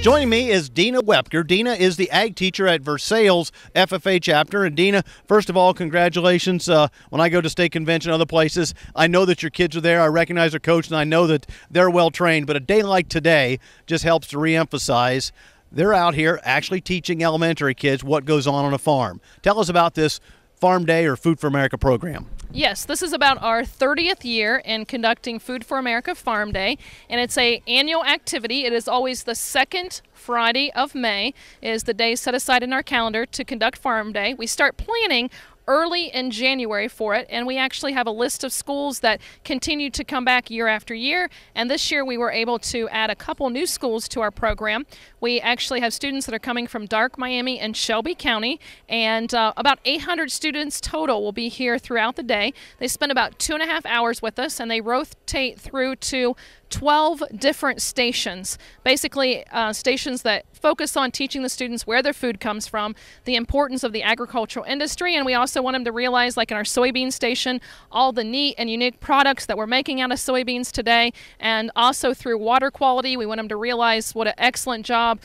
Joining me is Dina Wepker. Dina is the ag teacher at Versailles FFA chapter. And Dina, first of all, congratulations. When I go to state convention and other places, I know that your kids are there. I recognize their coach, and I know that they're well trained. But a day like today just helps to reemphasize they're out here actually teaching elementary kids what goes on a farm. Tell us about this Farm Day or Food for America program. Yes, this is about our 30th year in conducting Food for America Farm Day, and it's an annual activity. It is always the second Friday of May is the day set aside in our calendar to conduct Farm Day. We start planning early in January for it, and we actually have a list of schools that continue to come back year after year, and this year we were able to add a couple new schools to our program. We actually have students that are coming from Dark, Miami, and Shelby County, and about 800 students total will be here throughout the day. They spend about 2.5 hours with us, and they rotate through to 12 different stations, basically stations that focus on teaching the students where their food comes from, the importance of the agricultural industry, and we also want them to realize, like in our soybean station, all the neat and unique products that we're making out of soybeans today, and also through water quality, we want them to realize what an excellent job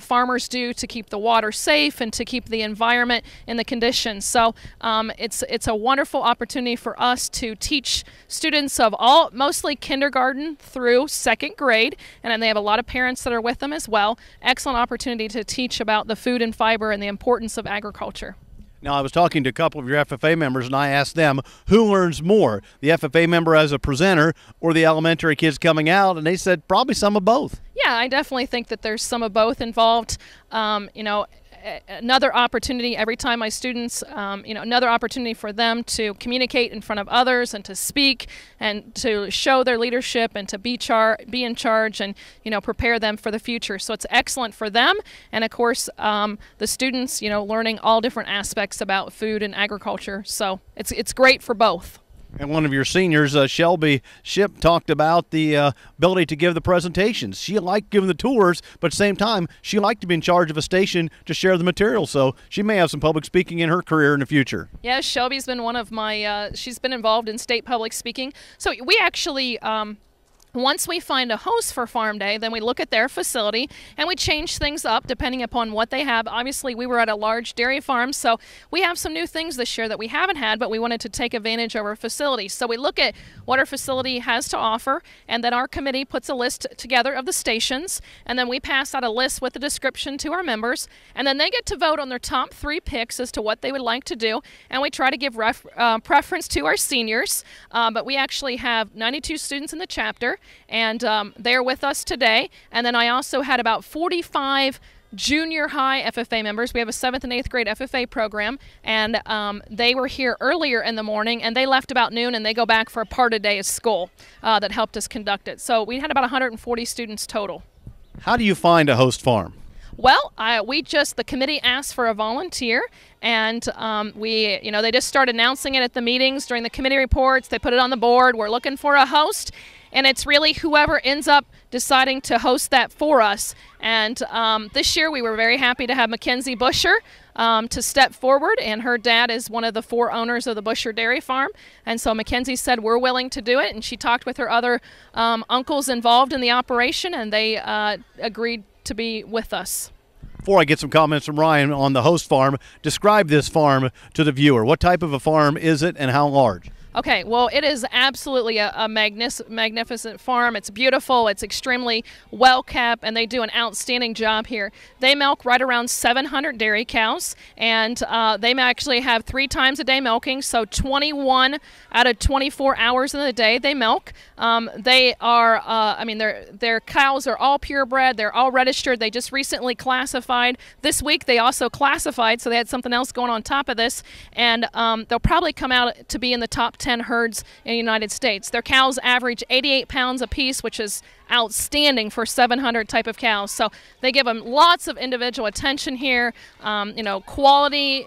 farmers do to keep the water safe and to keep the environment in the conditions. So it's a wonderful opportunity for us to teach students of mostly kindergarten through second grade, and then they have a lot of parents that are with them as well. Excellent opportunity to teach about the food and fiber and the importance of agriculture. Now, I was talking to a couple of your FFA members, and I asked them who learns more, the FFA member as a presenter or the elementary kids coming out, and they said probably some of both. Yeah, I definitely think that there's some of both involved. Another opportunity every time my students, another opportunity for them to communicate in front of others and to speak and to show their leadership and to be in charge and, prepare them for the future. So it's excellent for them. And of course, the students, learning all different aspects about food and agriculture. So it's great for both. And one of your seniors, Shelby Ship, talked about the ability to give the presentations. She liked giving the tours, but at the same time, she liked to be in charge of a station to share the material. So she may have some public speaking in her career in the future. Yeah, Shelby's been one of my, she's been involved in state public speaking. So we actually, once we find a host for Farm Day, then we look at their facility and we change things up depending upon what they have. Obviously, we were at a large dairy farm, so we have some new things this year that we haven't had, but we wanted to take advantage of our facility. So we look at what our facility has to offer, and then our committee puts a list together of the stations, and then we pass out a list with a description to our members, and then they get to vote on their top 3 picks as to what they would like to do, and we try to give preference to our seniors, but we actually have 92 students in the chapter, and they're with us today. And then I also had about 45 junior high FFA members. We have a 7th and 8th grade FFA program, and they were here earlier in the morning, and they left about noon, and they go back for a part of day of school that helped us conduct it. So we had about 140 students total. How do you find a host farm? Well, the committee asked for a volunteer, and they just start announcing it at the meetings during the committee reports. They put it on the board. We're looking for a host, and it's really whoever ends up deciding to host that for us. And this year we were very happy to have Mackenzie Busher to step forward, and her dad is one of the 4 owners of the Busher Dairy Farm. And so Mackenzie said, we're willing to do it, and she talked with her other uncles involved in the operation, and they agreed to be with us. Before I get some comments from Ryan on the host farm, describe this farm to the viewer. What type of a farm is it, and how large? Okay, well, it is absolutely a magnificent farm. It's beautiful. It's extremely well kept, and they do an outstanding job here. They milk right around 700 dairy cows, and they actually have 3 times a day milking, so 21 out of 24 hours in the day they milk. They are, their cows are all purebred. They're all registered. They just recently classified. This week they also classified, so they had something else going on top of this, and they'll probably come out to be in the top 10 herds in the United States. Their cows average 88 pounds apiece, which is outstanding for 700 type of cows. So they give them lots of individual attention here, quality,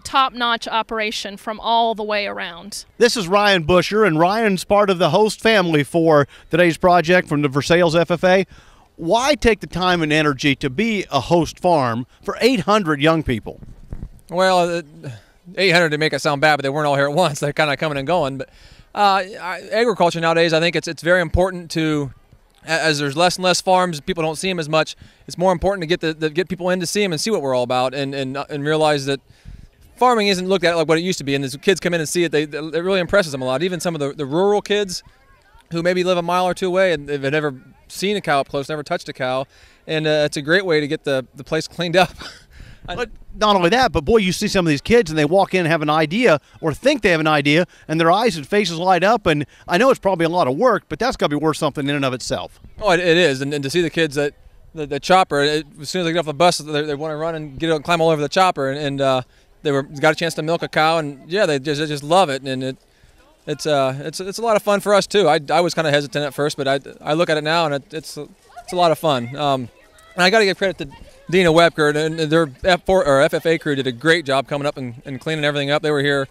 top-notch operation from all the way around. This is Ryan Busher, and Ryan's part of the host family for today's project from the Versailles FFA. Why take the time and energy to be a host farm for 800 young people? Well, 800 to make it sound bad, but they weren't all here at once. They're kind of coming and going. But agriculture nowadays, I think it's very important to as there's less and less farms, people don't see them as much. It's more important to get people in to see them and see what we're all about, and realize that farming isn't looked at like what it used to be. And as kids come in and see it, it really impresses them a lot. Even some of the rural kids who maybe live a mile or two away and they've never seen a cow up close, never touched a cow, and it's a great way to get the place cleaned up. But not only that, but boy, you see some of these kids and they walk in and have an idea or think they have an idea, and their eyes and faces light up. And I know it's probably a lot of work, but that's got to be worth something in and of itself. Oh, it is. And to see the kids that the chopper, as soon as they get off the bus, they want to run and get climb all over the chopper, and they got a chance to milk a cow, and yeah, they just love it, and it's a lot of fun for us too. I was kind of hesitant at first, but I look at it now, and it's a lot of fun. And I got to give credit to Dina Webker and their FFA crew did a great job coming up and cleaning everything up. They were here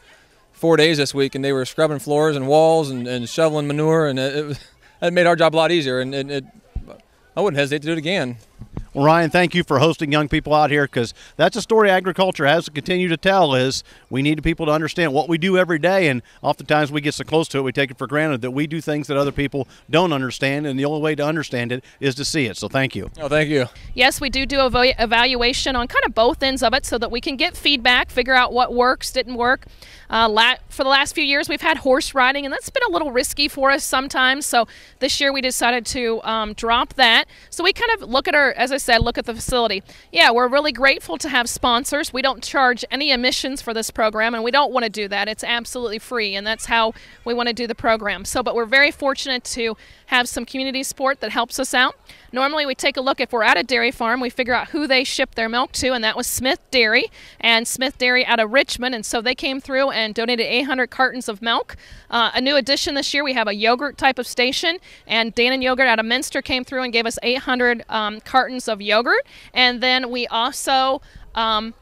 4 days this week, and they were scrubbing floors and walls and shoveling manure, and it made our job a lot easier. And I wouldn't hesitate to do it again. Well, Ryan, thank you for hosting young people out here, because that's a story agriculture has to continue to tell. Is we need people to understand what we do every day, and oftentimes we get so close to it we take it for granted that we do things that other people don't understand, and the only way to understand it is to see it. So thank you. Oh, thank you. Yes, we do evaluation on kind of both ends of it so that we can get feedback, figure out what works, didn't work. For the last few years, we've had horse riding, and that's been a little risky for us sometimes. So this year we decided to drop that. So we kind of look at look at the facility. Yeah, we're really grateful to have sponsors. We don't charge any admissions for this program, and we don't want to do that. It's absolutely free, and that's how we want to do the program. But we're very fortunate to have some community support that helps us out. Normally we take a look, if we're at a dairy farm, we figure out who they ship their milk to, and that was Smith Dairy, and Smith Dairy out of Richmond, and so they came through and donated 800 cartons of milk. A new addition this year, we have a yogurt type of station, and Dannon Yogurt out of Minster came through and gave us 800 cartons of yogurt. And then we also Farm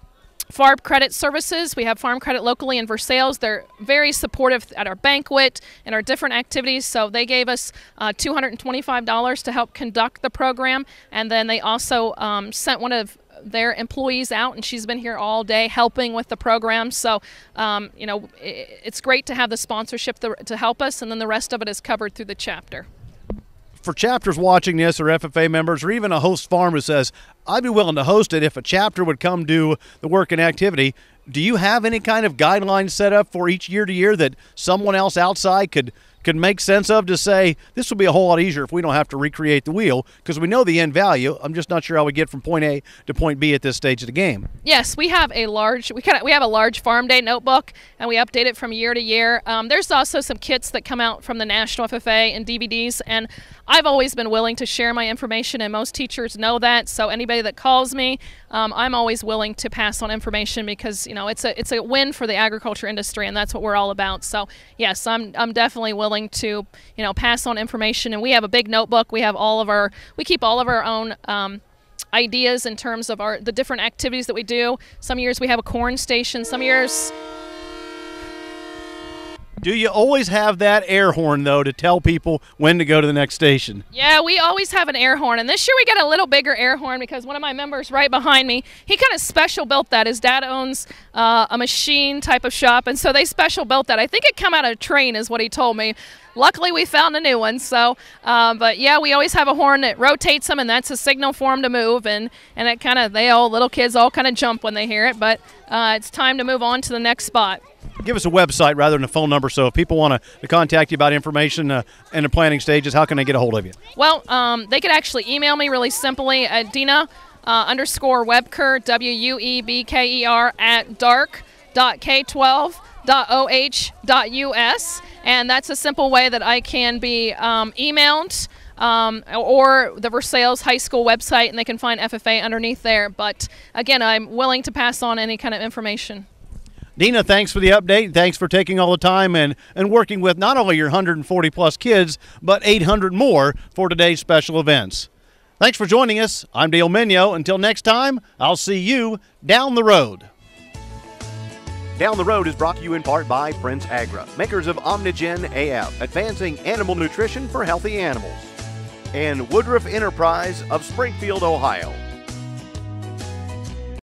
Credit Services. We have Farm Credit locally in Versailles. They're very supportive at our banquet and our different activities. So they gave us $225 to help conduct the program. And then they also sent one of their employees out, and she's been here all day helping with the program. So, it's great to have the sponsorship to help us, and then the rest of it is covered through the chapter. For chapters watching this, or FFA members, or even a host farm who says, I'd be willing to host it if a chapter would come do the work and activity, do you have any kind of guidelines set up for each year to year that someone else outside could make sense of, to say this would be a whole lot easier if we don't have to recreate the wheel, because we know the end value. I'm just not sure how we get from point A to point B at this stage of the game. Yes, we have a large farm day notebook, and we update it from year to year. There's also some kits that come out from the National FFA and DVDs, and I've always been willing to share my information, and most teachers know that. So anybody that calls me, I'm always willing to pass on information, because it's a win for the agriculture industry, and that's what we're all about. So yes, I'm definitely willing to pass on information. And we have a big notebook. We keep all of our own ideas in terms of the different activities that we do. Some years we have a corn station. Some years. Do you always have that air horn, though, to tell people when to go to the next station? Yeah, we always have an air horn. And this year we got a little bigger air horn because one of my members right behind me, he kind of special built that. His dad owns a machine type of shop, and so they special built that. I think it come out of a train is what he told me. Luckily, we found a new one. So, but yeah, we always have a horn that rotates them, and that's a signal for them to move. And it kind of, little kids all kind of jump when they hear it. But it's time to move on to the next spot. Give us a website rather than a phone number, so if people want to contact you about information in the planning stages, how can they get a hold of you? Well, they could actually email me really simply at Dina _Webker, WUEBKER at dark.k12.oh.us, and that's a simple way that I can be emailed, or the Versailles High School website, and they can find FFA underneath there. But again, I'm willing to pass on any kind of information. Dina, thanks for the update. Thanks for taking all the time and working with not only your 140 plus kids, but 800 more for today's special events. Thanks for joining us. I'm Dale Minyo. Until next time, I'll see you down the road. Down the Road is brought to you in part by Prince Agra, makers of Omnigen AF, advancing animal nutrition for healthy animals, and Woodruff Enterprise of Springfield, Ohio.